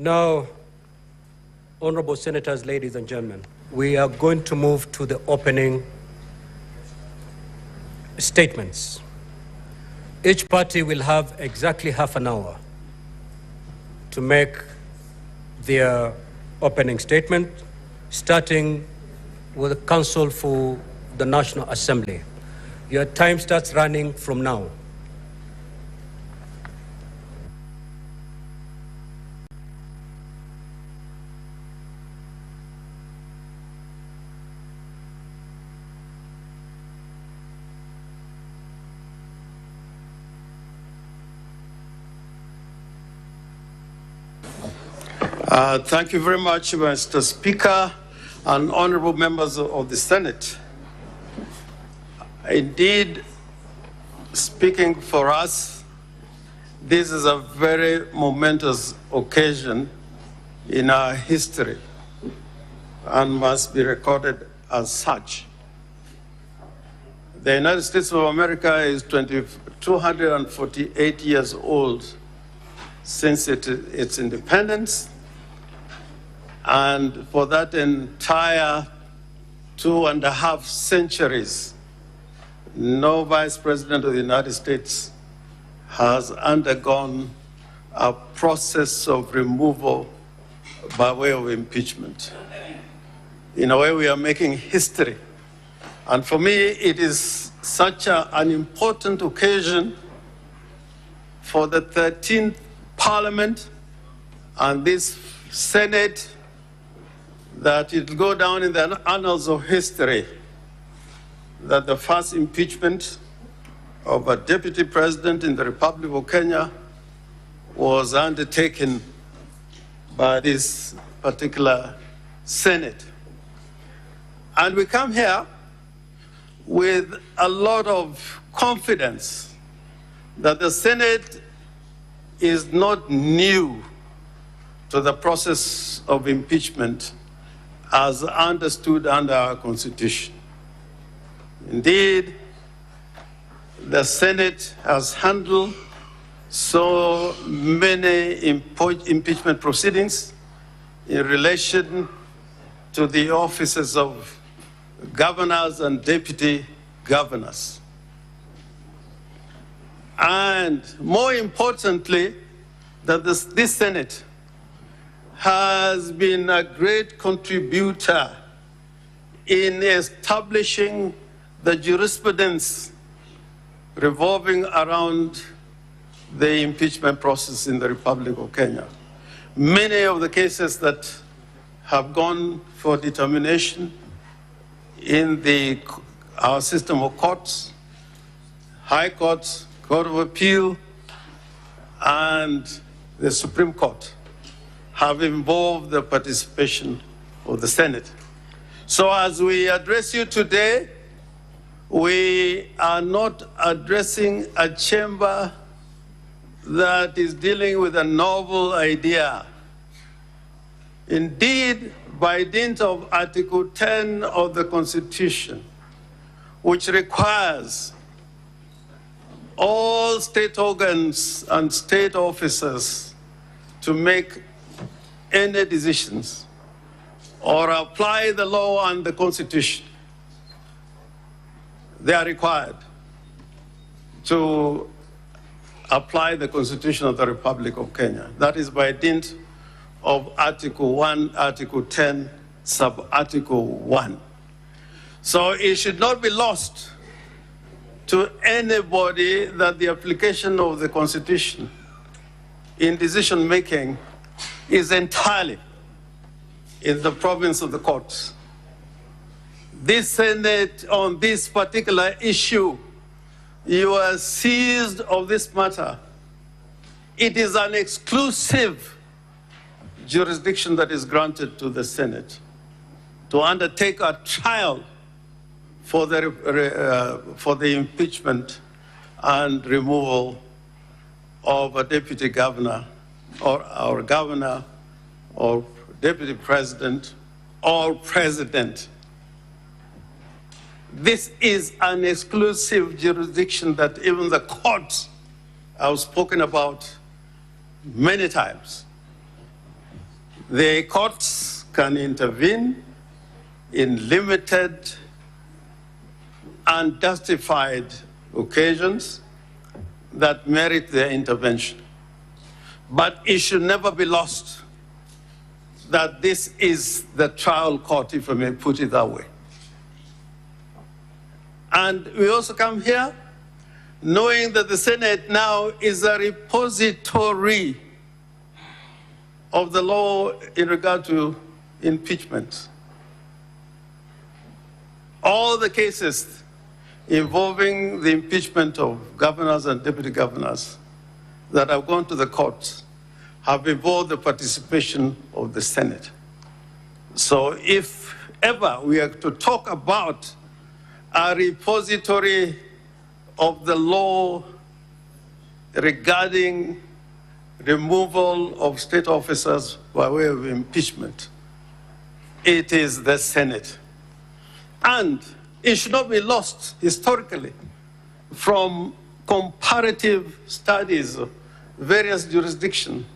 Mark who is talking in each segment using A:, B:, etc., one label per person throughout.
A: Now, honorable senators, ladies and gentlemen, we are going to move to the opening statements. Each party will have exactly half an hour to make their opening statement, starting with the Council for the National Assembly. Your time starts running from now.
B: Thank you very much, Mr. Speaker and honorable members of the Senate. Indeed, speaking for us, this is a very momentous occasion in our history and must be recorded as such. The United States of America is 248 years old since its independence. And for that entire 2.5 centuries, no vice president of the United States has undergone a process of removal by way of impeachment. In a way, we are making history. And for me, it is such an important occasion for the 13th Parliament and this Senate that it will go down in the annals of history that the first impeachment of a deputy president in the Republic of Kenya was undertaken by this particular Senate. And we come here with a lot of confidence that the Senate is not new to the process of impeachment as understood under our Constitution. Indeed, the Senate has handled so many impeachment proceedings in relation to the offices of governors and deputy governors. And more importantly, that this Senate has been a great contributor in establishing the jurisprudence revolving around the impeachment process in the Republic of Kenya. Many of the cases that have gone for determination in our system of courts, High Court, Court of Appeal, and the Supreme Court have involved the participation of the Senate. So as we address you today, we are not addressing a chamber that is dealing with a novel idea. Indeed, by dint of Article 10 of the Constitution, which requires all state organs and state officers to make any decisions or apply the law and the Constitution, they are required to apply the Constitution of the Republic of Kenya. That is by dint of Article 1, Article 10, Sub-Article 1. So it should not be lost to anybody that the application of the Constitution in decision-making is entirely in the province of the courts. This Senate, on this particular issue, you are seized of this matter. It is an exclusive jurisdiction that is granted to the Senate to undertake a trial for the impeachment and removal of a deputy governor or governor or deputy president or president. This is an exclusive jurisdiction that even the courts have spoken about many times. The courts can intervene in limited and justified occasions that merit their intervention. But it should never be lost that this is the trial court, if I may put it that way. And we also come here knowing that the Senate now is a repository of the law in regard to impeachment. All the cases involving the impeachment of governors and deputy governors that have gone to the courts have involved the participation of the Senate. So if ever we are to talk about a repository of the law regarding removal of state officers by way of impeachment, it is the Senate. And it should not be lost historically from comparative studies of various jurisdictions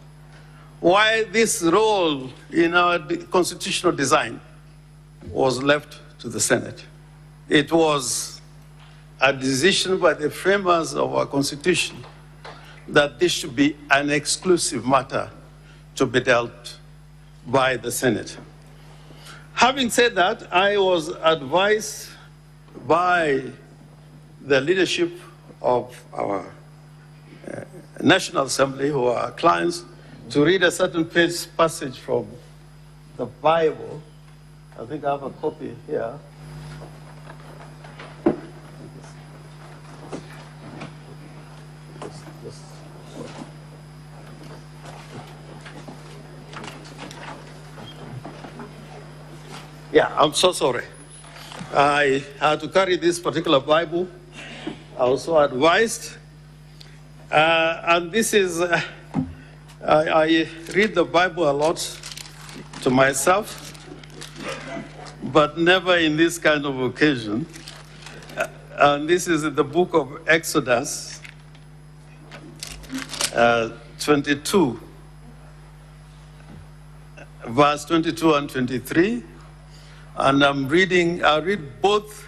B: why this role in our constitutional design was left to the Senate. It was a decision by the framers of our Constitution that this should be an exclusive matter to be dealt by the Senate. Having said that, I was advised by the leadership of our National Assembly, who are our clients, to read a certain passage from the Bible. I think I have a copy here. Yeah, I'm so sorry. I had to carry this particular Bible. I was so advised. And this is, I read the Bible a lot to myself, but never in this kind of occasion. And this is in the book of Exodus 22, verse 22 and 23. And I'll read both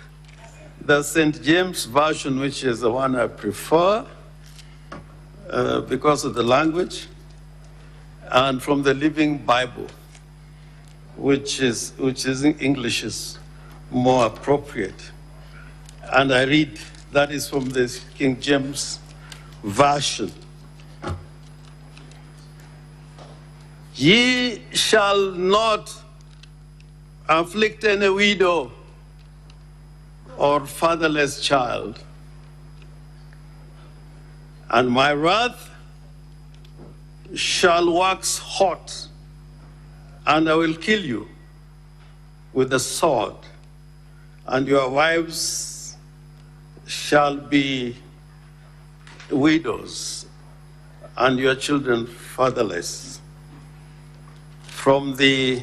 B: the St. James Version, which is the one I prefer because of the language, and from the Living Bible, which is in English is more appropriate. And I read, that is from the King James Version. Ye shall not afflict any widow or fatherless child, and my wrath shall wax hot, and I will kill you with the sword, and your wives shall be widows, and your children fatherless. From the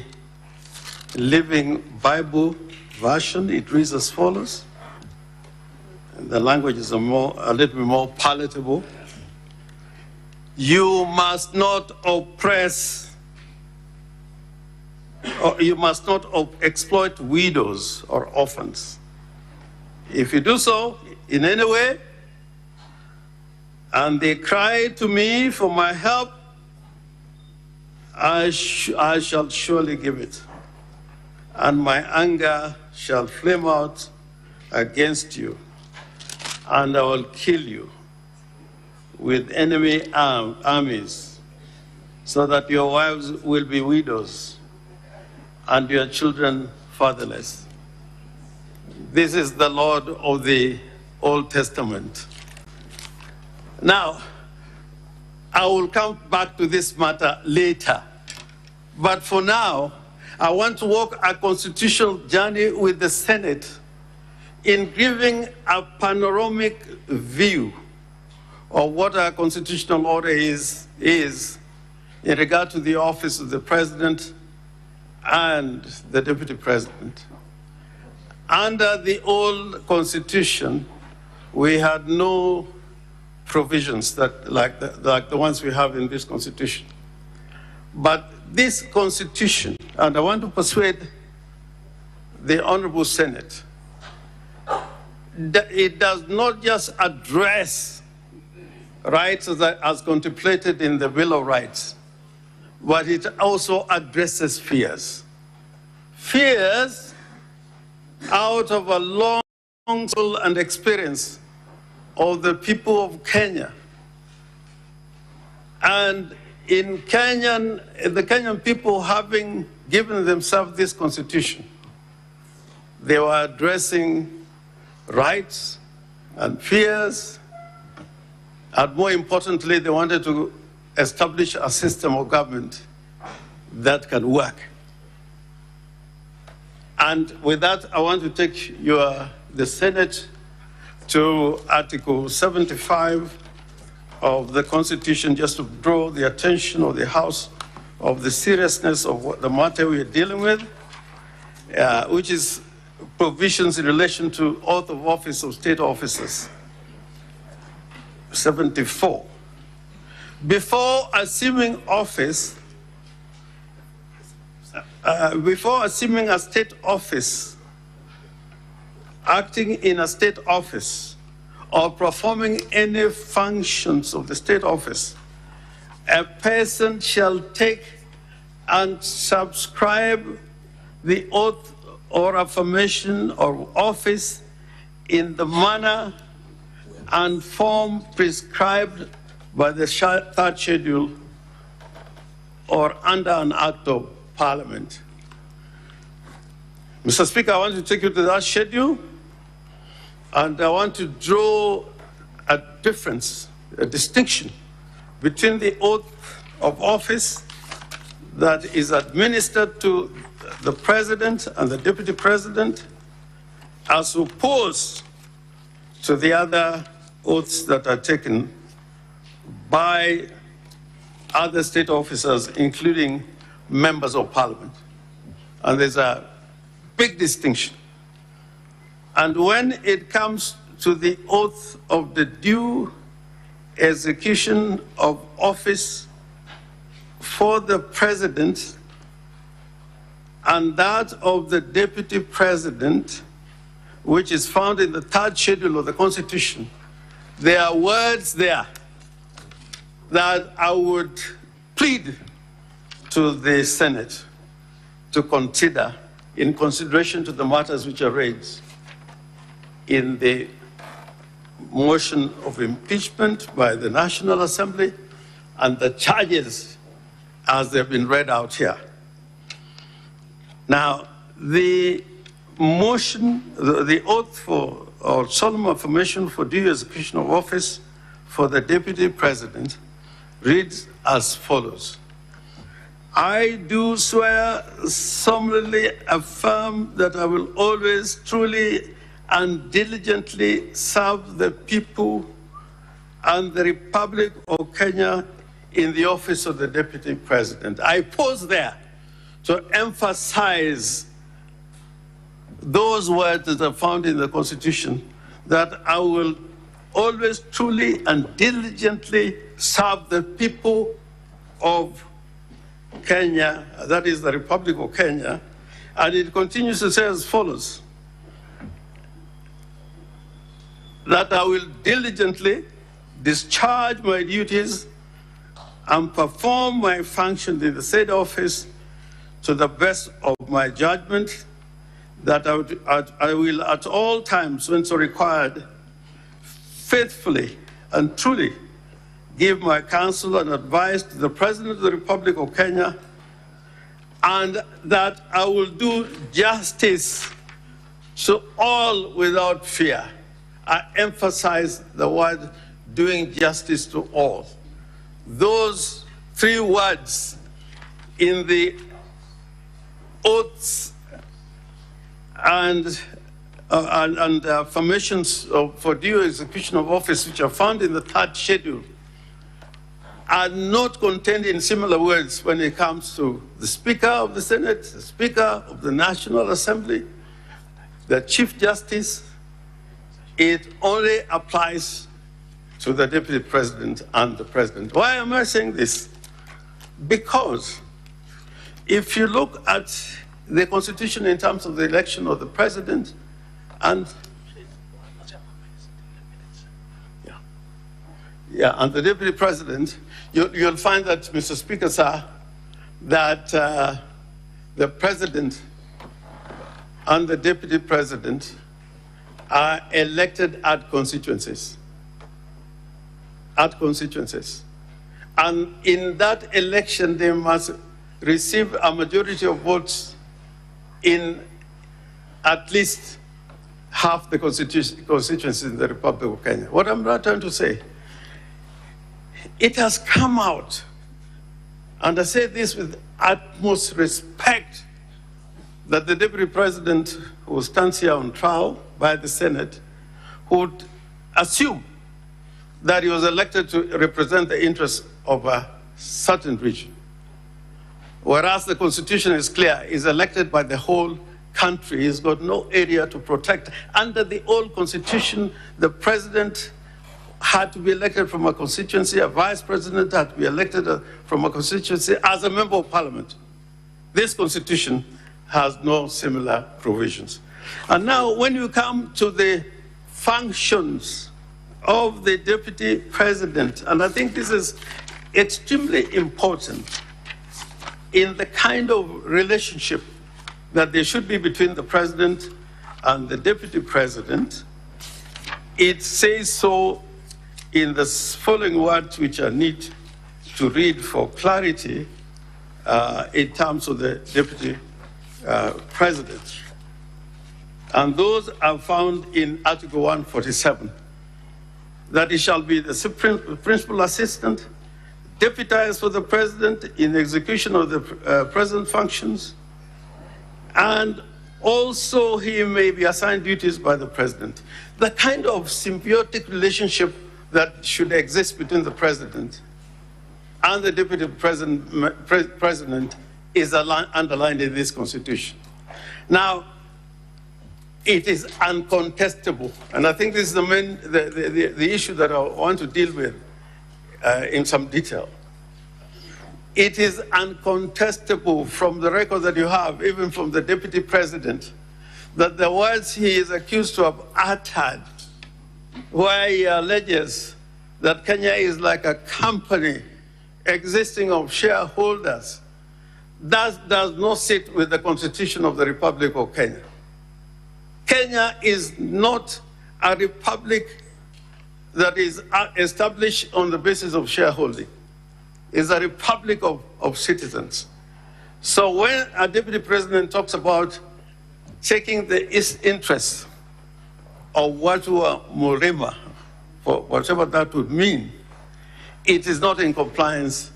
B: Living Bible Version, it reads as follows. The language is a little bit more palatable. You must not oppress, or you must not exploit widows or orphans. If you do so in any way, and they cry to me for my help, I shall surely give it. And my anger shall flame out against you, and I will kill you with enemy armies, so that your wives will be widows and your children fatherless. This is the Lord of the Old Testament. Now, I will come back to this matter later, but for now, I want to walk a constitutional journey with the Senate in giving a panoramic view of what our constitutional order is in regard to the office of the president and the deputy president. Under the old constitution, we had no provisions that like the ones we have in this constitution. But this Constitution, and I want to persuade the Honorable Senate, that it does not just address rights as contemplated in the Bill of Rights, but it also addresses fears. Fears out of a long and experience of the people of Kenya. And in the Kenyan people having given themselves this Constitution, they were addressing rights and fears, and more importantly, they wanted to establish a system of government that can work. And with that, I want to take the Senate to Article 75 of the Constitution, just to draw the attention of the House of the seriousness of the matter we are dealing with, which is provisions in relation to oath of office of state officers. 74. Before assuming office, before assuming a state office, acting in a state office, or performing any functions of the state office, a person shall take and subscribe the oath or affirmation of office in the manner and form prescribed by the third schedule or under an act of Parliament. Mr. Speaker, I want to take you to that schedule, and I want to draw a difference, a distinction between the oath of office that is administered to the President and the Deputy President, as opposed to the other oaths that are taken by other state officers, including members of Parliament. And there's a big distinction. And when it comes to the oath of the due execution of office for the President and that of the Deputy President, which is found in the third schedule of the Constitution, there are words there that I would plead to the Senate to consider in consideration to the matters which are raised in the motion of impeachment by the National Assembly and the charges as they've been read out here. Now, the motion, the oath for, or solemn affirmation for due execution of office for the Deputy President reads as follows. I do swear solemnly affirm that I will always truly and diligently serve the people and the Republic of Kenya in the office of the Deputy President. I pause there to emphasize those words that are found in the Constitution, that I will always truly and diligently serve the people of Kenya, that is the Republic of Kenya. And it continues to say as follows, that I will diligently discharge my duties and perform my function in the said office to the best of my judgment, that I will at all times, when so required, faithfully and truly give my counsel and advice to the President of the Republic of Kenya, and that I will do justice to all without fear. I emphasize the word doing justice to all. Those three words in the oaths and affirmations for due execution of office, which are found in the third schedule, are not contained in similar words when it comes to the Speaker of the Senate, the Speaker of the National Assembly, the Chief Justice. It only applies to the Deputy President and the President. Why am I saying this? Because if you look at the Constitution in terms of the election of the president and and the deputy president, you'll find that, Mr. Speaker, sir, that the president and the deputy president are elected at constituencies. At constituencies. And in that election, they must receive a majority of votes in at least half the constituencies in the Republic of Kenya. What I'm trying to say, it has come out, and I say this with utmost respect, that the deputy president who stands here on trial by the Senate would assume that he was elected to represent the interests of a certain region. Whereas the Constitution is clear, he's elected by the whole country. He's got no area to protect. Under the old Constitution, the president had to be elected from a constituency, a vice president had to be elected from a constituency as a member of parliament. This Constitution has no similar provisions. And now when you come to the functions of the deputy president, and I think this is extremely important in the kind of relationship that there should be between the president and the deputy president, it says so in the following words, which I need to read for clarity in terms of the deputy president. And those are found in Article 147, that he shall be the principal assistant, deputized for the president in execution of the president functions, and also he may be assigned duties by the president. The kind of symbiotic relationship that should exist between the president and the deputy president is underlined in this Constitution. Now, it is uncontestable, and I think this is the issue that I want to deal with in some detail. It is uncontestable from the record that you have, even from the deputy president, that the words he is accused to have uttered, where he alleges that Kenya is like a company existing of shareholders, that does not sit with the Constitution of the Republic of Kenya. Kenya is not a republic that is established on the basis of shareholding. It's a republic of citizens. So when a deputy president talks about taking the interests of Watu Murima, for whatever that would mean, it is not in compliance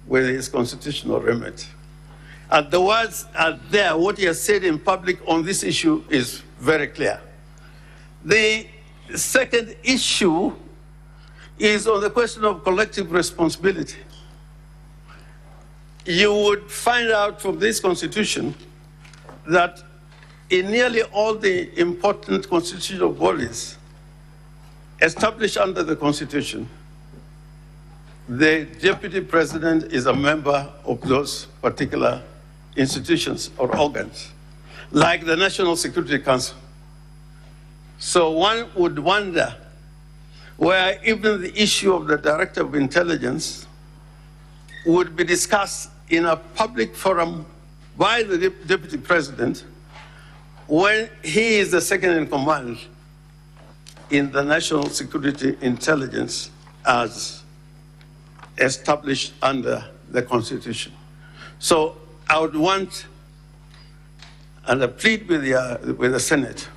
B: with his constitutional remit. And the words are there. What he has said in public on this issue is very clear. The second issue is on the question of collective responsibility. You would find out from this Constitution that in nearly all the important constitutional bodies established under the Constitution, the deputy president is a member of those particular institutions or organs, like the National Security Council. So one would wonder where even the issue of the Director of Intelligence would be discussed in a public forum by the deputy president when he is the second in command in the National Security Intelligence as established under the Constitution. So I would want, and I plead with the Senate,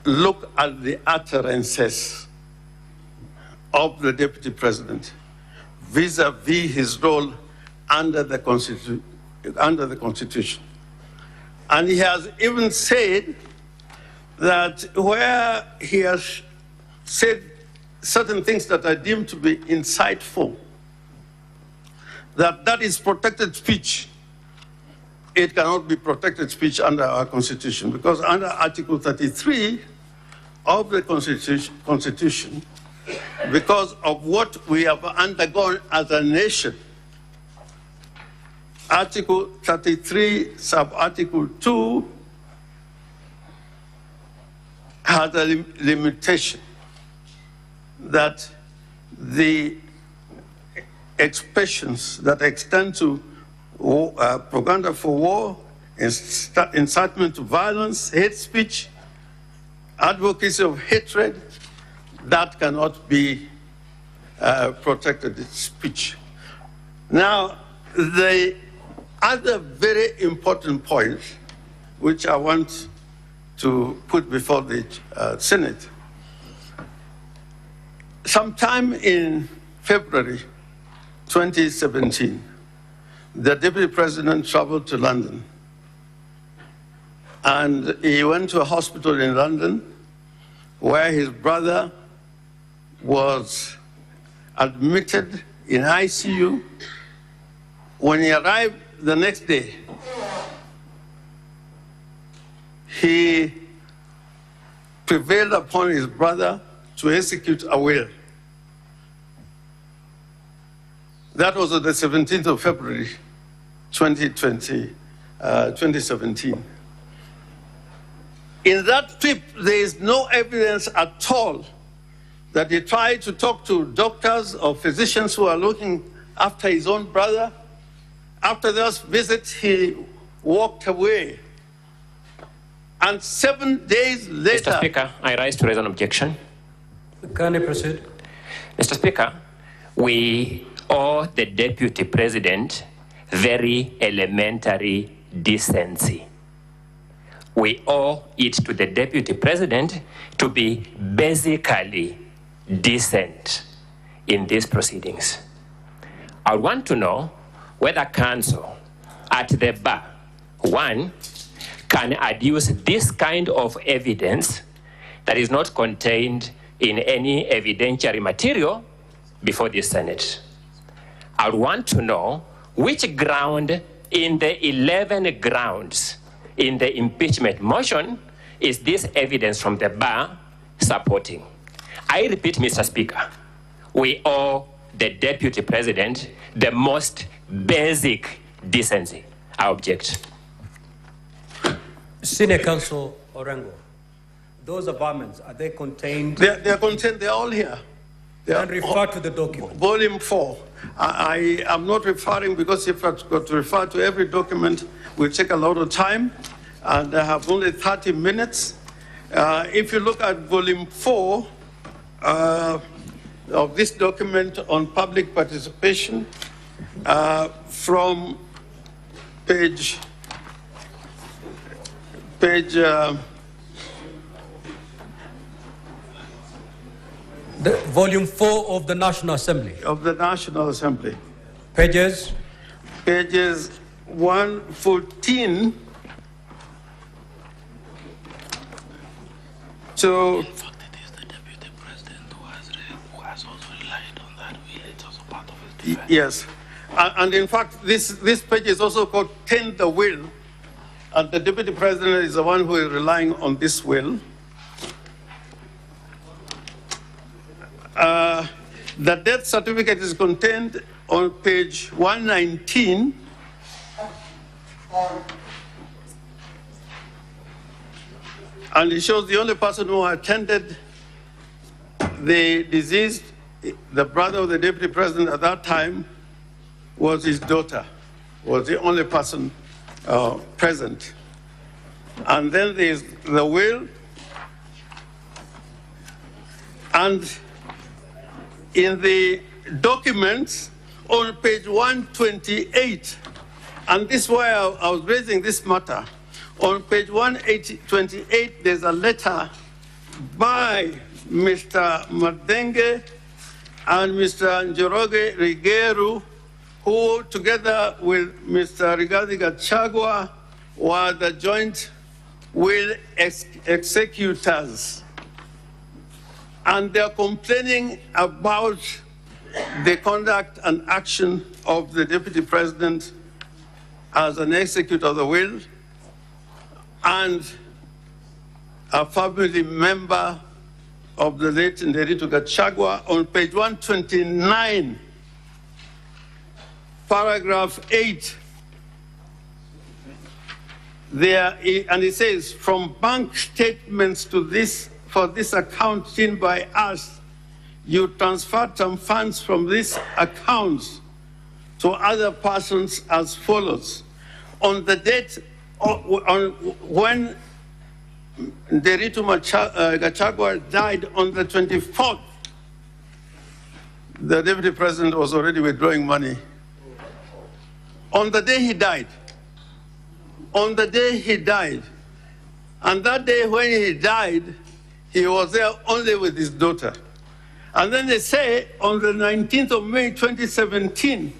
B: look at the utterances of the deputy president vis-a-vis his role under the Constitution. And he has even said that where he has said certain things that are deemed to be insightful, that is protected speech. It cannot be protected speech under our Constitution, because under Article 33 of the Constitution, because of what we have undergone as a nation, Article 33, sub-article 2 has a limitation that the expressions that extend to propaganda for war, incitement to violence, hate speech, advocacy of hatred, that cannot be protected speech. Now, the other very important point, which I want to put before the Senate, sometime in February 2017, the Deputy President traveled to London, and he went to a hospital in London where his brother was admitted in ICU. When he arrived the next day, he prevailed upon his brother to execute a will. That was on the 17th of February, 2017. In that trip, there is no evidence at all that he tried to talk to doctors or physicians who are looking after his own brother. After this visit, he walked away. And 7 days later...
C: Mr. Speaker, I rise to raise an objection.
A: Can I proceed?
C: Mr. Speaker, we owe the Deputy President very elementary decency. We owe it to the Deputy President to be basically decent in these proceedings. I want to know whether counsel at the bar, one, can adduce this kind of evidence that is not contained in any evidentiary material before the Senate. I want to know which ground in the 11 grounds in the impeachment motion is this evidence from the bar supporting. I repeat, Mr. Speaker, we owe the Deputy President the most basic decency. I object.
A: Senior Counsel Orengo, those abatements, are they contained?
B: They are contained, they are all here.
A: And refer to the document.
B: Volume 4. I am not referring, because if I've got to refer to every document, it will take a lot of time, and I have only 30 minutes. If you look at volume 4 of this document on public participation, from page
A: Volume 4 of the National Assembly.
B: Of the National Assembly.
A: Pages?
B: Pages 114 to...
D: In fact, it is the Deputy President who has also relied on that will. It's also part of his defense.
B: Yes. And in fact, this page is also called Tend the Will. And the Deputy President is the one who is relying on this will. The death certificate is contained on page 119. And it shows the only person who attended the deceased, the brother of the Deputy President at that time, was his daughter, was the only person present. And then there's the will. And in the documents on page 128, and this is why I was raising this matter, on page 128, there's a letter by Mr. Madenge and Mr. Njoroge Rigeru, who together with Mr. Rigathi Gachagua were the joint will executors. And they're complaining about the conduct and action of the Deputy President as an executor of the will and a family member of the late Nderitu Gachagua. On page 129, paragraph 8, there, and it says, from bank statements to this, for this account seen by us, you transferred some funds from these accounts to other persons as follows. On the date when Nderitu Gachagua died on the 24th, the deputy president was already withdrawing money. On the day he died, and that day when he died, he was there only with his daughter. And then they say on the 19th of May 2017,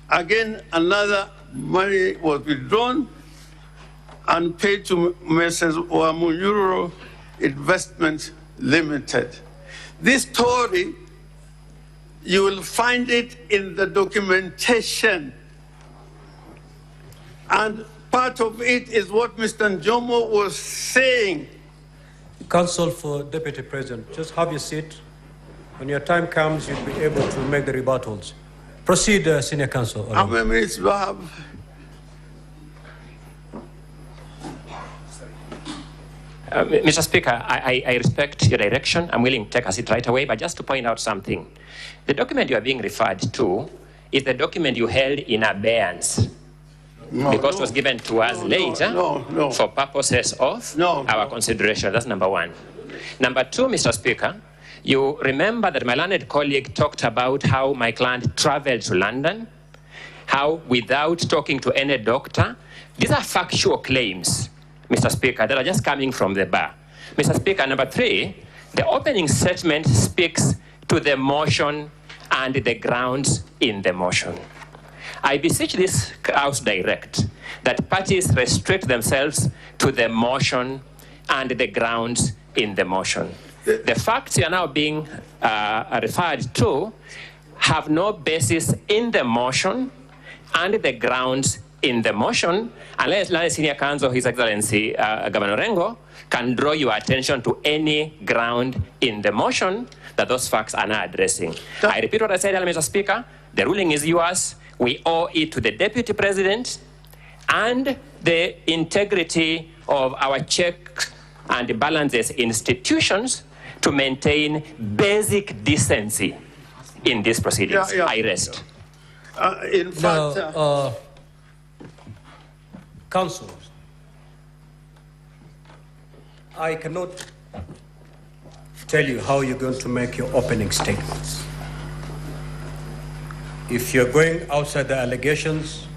B: again another money was withdrawn and paid to Messrs. Oamunyuro Investment Limited. This story, you will find it in the documentation. And part of it is what Mr. Njomo was saying.
A: Counsel for Deputy President, just have your seat. When your time comes, you'll be able to make the rebuttals. Proceed, Senior Counsel.
B: How many minutes do I have?
C: Mr. Speaker, I respect your direction. I'm willing to take a seat right away, but just to point out something. The document you are being referred to is the document you held in abeyance. Because it was given to us later for purposes of our consideration. That's number one. Number two, Mr. Speaker, you remember that my learned colleague talked about how my client traveled to London, how without talking to any doctor. These are factual claims, Mr. Speaker, that are just coming from the bar. Mr. Speaker, number three, the opening statement speaks to the motion and the grounds in the motion. I beseech this House direct that parties restrict themselves to the motion and the grounds in the motion. The facts you are now being referred to have no basis in the motion and the grounds in the motion, unless Senior Counsel, His Excellency Governor Orengo, can draw your attention to any ground in the motion that those facts are not addressing. I repeat what I said, Mr. Speaker, the ruling is yours. We owe it to the Deputy President and the integrity of our checks and balances institutions to maintain basic decency in these proceedings. I rest.
B: In fact,
A: Counsel, I cannot tell you how you're going to make your opening statements. If you're going outside the allegations,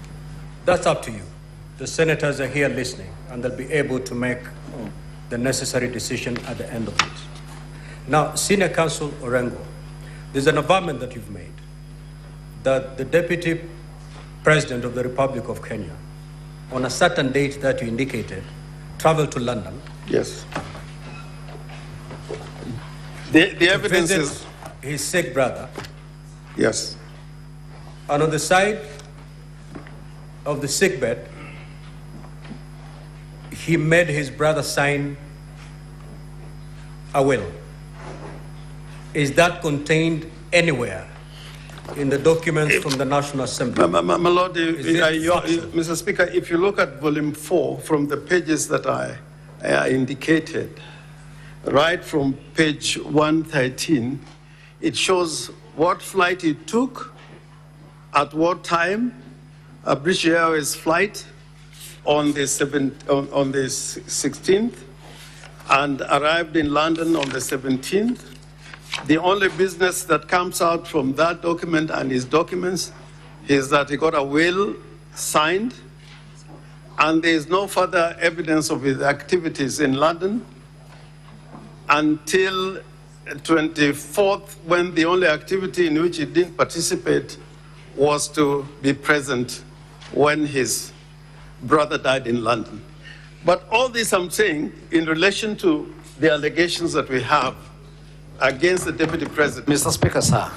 A: that's up to you. The senators are here listening, and they'll be able to make the necessary decision at the end of it. Now, Senior Counsel Orengo, there's an averment that you've made that the Deputy President of the Republic of Kenya, on a certain date that you indicated, traveled to London.
B: Yes. The evidence is
A: his sick brother.
B: Yes.
A: And on the side of the sickbed, he made his brother sign a will. Is that contained anywhere in the documents from the National Assembly?
B: My Lord, Mr. Speaker, if you look at volume 4 from the pages that I indicated, right from page 113, it shows what flight he took, at what time, a British Airways flight on the 16th, and arrived in London on the 17th. The only business that comes out from that document and his documents is that he got a will signed, and there is no further evidence of his activities in London until 24th, when the only activity in which he didn't participate was to be present when his brother died in London. But all this I'm saying in relation to the allegations that we have against the Deputy President.
E: Mr. Speaker, sir.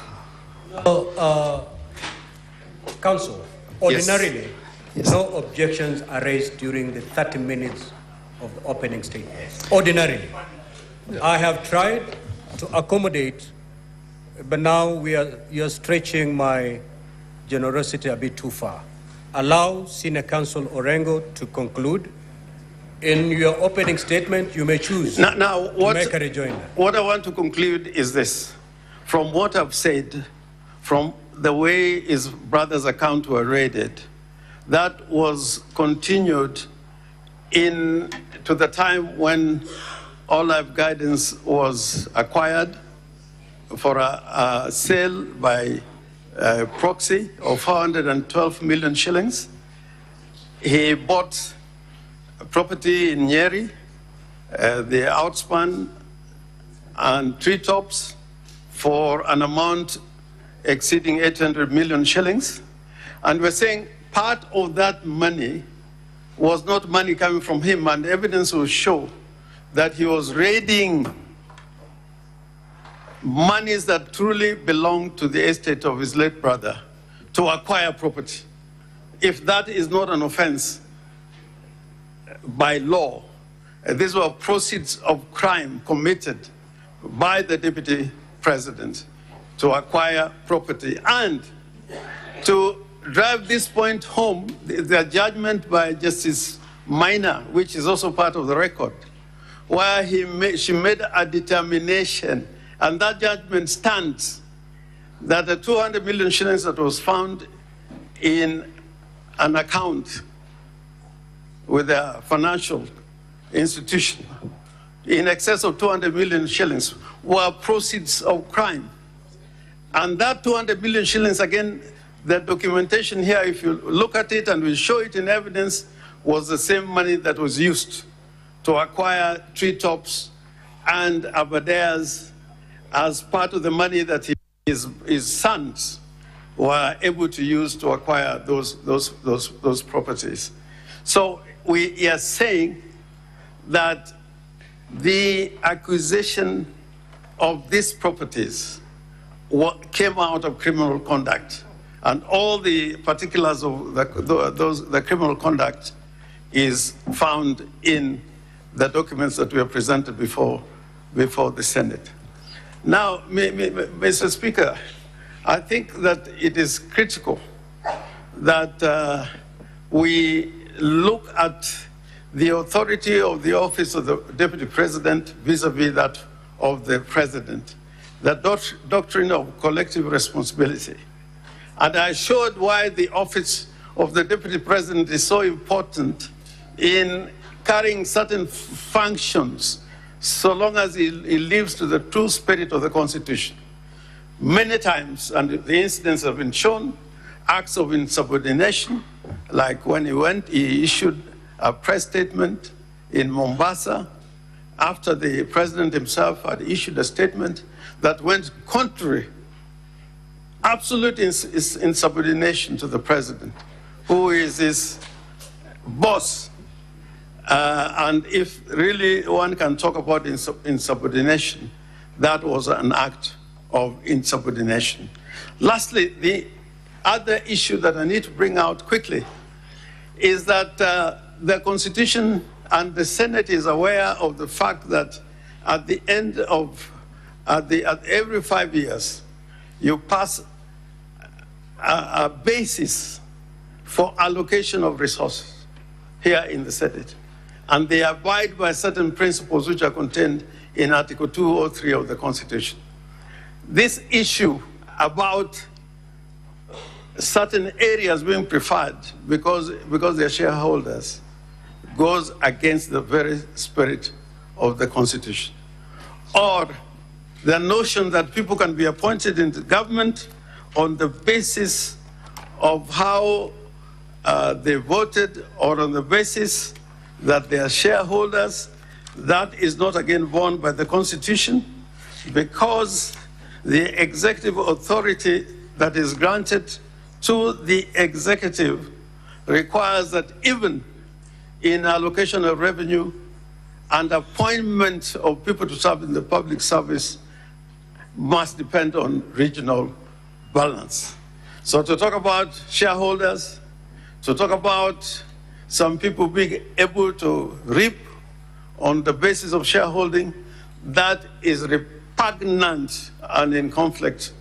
A: Counsel, ordinarily, no objections are raised during the 30 minutes of the opening statement. Ordinarily. I have tried to accommodate, but now you're stretching my generosity a bit too far. Allow Senior Counsel Orengo to conclude, In your opening statement, you may choose to make a rejoinder.
B: What I want to conclude is this. From what I've said, from the way his brother's account were raided, that was continued to the time when All Life Guidance was acquired for a sale by proxy of 412 million shillings. He bought property in Nyeri, the Outspan and Treetops for an amount exceeding 800 million shillings. And we're saying part of that money was not money coming from him, and evidence will show that he was raiding monies that truly belonged to the estate of his late brother to acquire property. If that is not an offense by law, these were proceeds of crime committed by the deputy president to acquire property. And to drive this point home, the judgment by Justice Minor, which is also part of the record, where she made a determination, and that judgment stands, that the 200 million shillings that was found in an account with a financial institution, in excess of 200 million shillings, were proceeds of crime. And that 200 million shillings, again, the documentation here, if you look at it and we show it in evidence, was the same money that was used to acquire Treetops and Aberdares as part of the money that his sons were able to use to acquire those properties. So we are saying that the acquisition of these properties came out of criminal conduct, and all the particulars of the criminal conduct is found in the documents that were presented before the Senate. Now, Mr. Speaker, I think that it is critical that we look at the authority of the office of the Deputy President vis-a-vis that of the President, the doctrine of collective responsibility. And I showed why the office of the Deputy President is so important in carrying certain functions so long as he lives to the true spirit of the Constitution. Many times, and the incidents have been shown, acts of insubordination, like when he issued a press statement in Mombasa after the president himself had issued a statement that went contrary, absolute insubordination to the president, who is his boss. And if really one can talk about insubordination, that was an act of insubordination. Lastly, the other issue that I need to bring out quickly is that the Constitution and the Senate is aware of the fact that at the end of, at every 5 years, you pass a basis for allocation of resources here in the Senate. And they abide by certain principles which are contained in Article 203 of the Constitution. This issue about certain areas being preferred because they're shareholders goes against the very spirit of the Constitution. Or the notion that people can be appointed into government on the basis of how they voted or on the basis that they are shareholders, that is not again borne by the Constitution, because the executive authority that is granted to the executive requires that even in allocation of revenue and appointment of people to serve in the public service must depend on regional balance. So to talk about shareholders, to talk about some people being able to reap on the basis of shareholding, that is repugnant and in conflict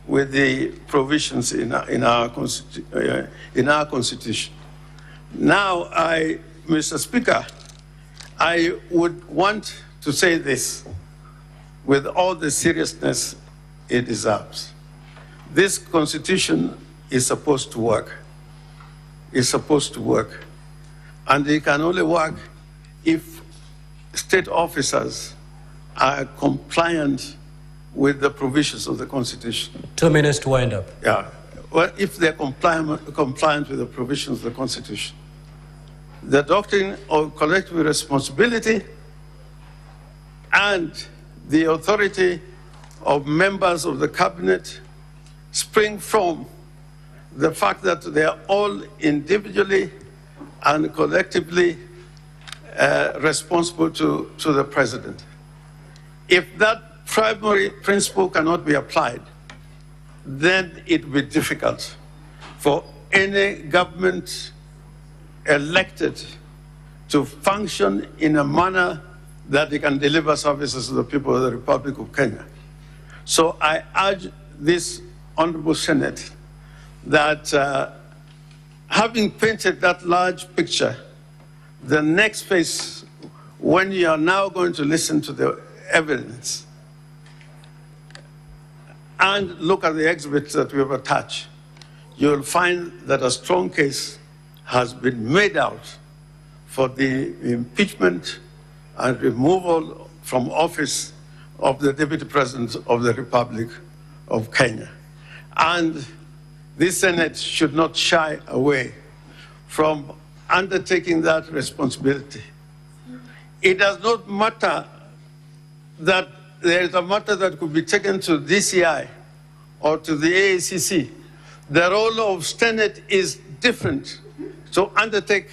B: with the provisions in our Constitution. Now, Mr. Speaker, I would want to say this with all the seriousness it deserves. This constitution is supposed to work. It's supposed to work. And it can only work if state officers are compliant with the provisions of the constitution.
A: 2 minutes to wind up.
B: Yeah. Well, if they're compliant with the provisions of the constitution. The doctrine of collective responsibility and the authority of members of the cabinet spring from the fact that they are all individually and collectively responsible to the president. If that primary principle cannot be applied, then it will be difficult for any government elected to function in a manner that they can deliver services to the people of the Republic of Kenya. So I urge this Honorable Senate that having painted that large picture, the next phase, when you are now going to listen to the evidence and look at the exhibits that we have attached, you will find that a strong case has been made out for the impeachment and removal from office of the Deputy President of the Republic of Kenya. And this Senate should not shy away from undertaking that responsibility. It does not matter that there is a matter that could be taken to DCI or to the AACC. The role of Senate is different to undertake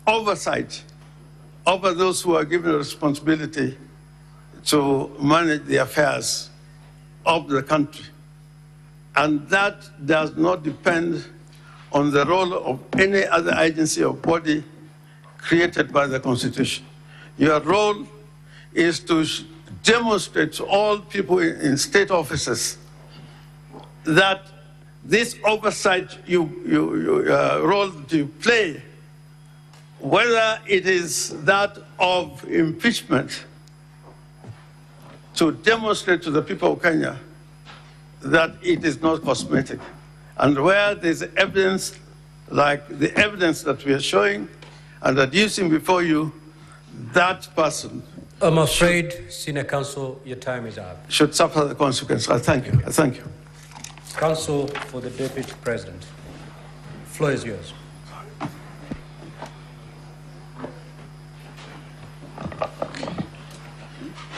B: oversight over those who are given a responsibility to manage the affairs of the country. And that does not depend on the role of any other agency or body created by the Constitution. Your role is to demonstrate to all people in state offices that this oversight role that you play, whether it is that of impeachment, to demonstrate to the people of Kenya that it is not cosmetic. And where there's evidence, like the evidence that we are showing and adducing before you, that person
A: I'm afraid, Senior Counsel, your time is up.
B: should suffer the consequence. I thank you. I thank you.
A: Counsel for the Deputy President. Floor is yours.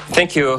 C: Thank you.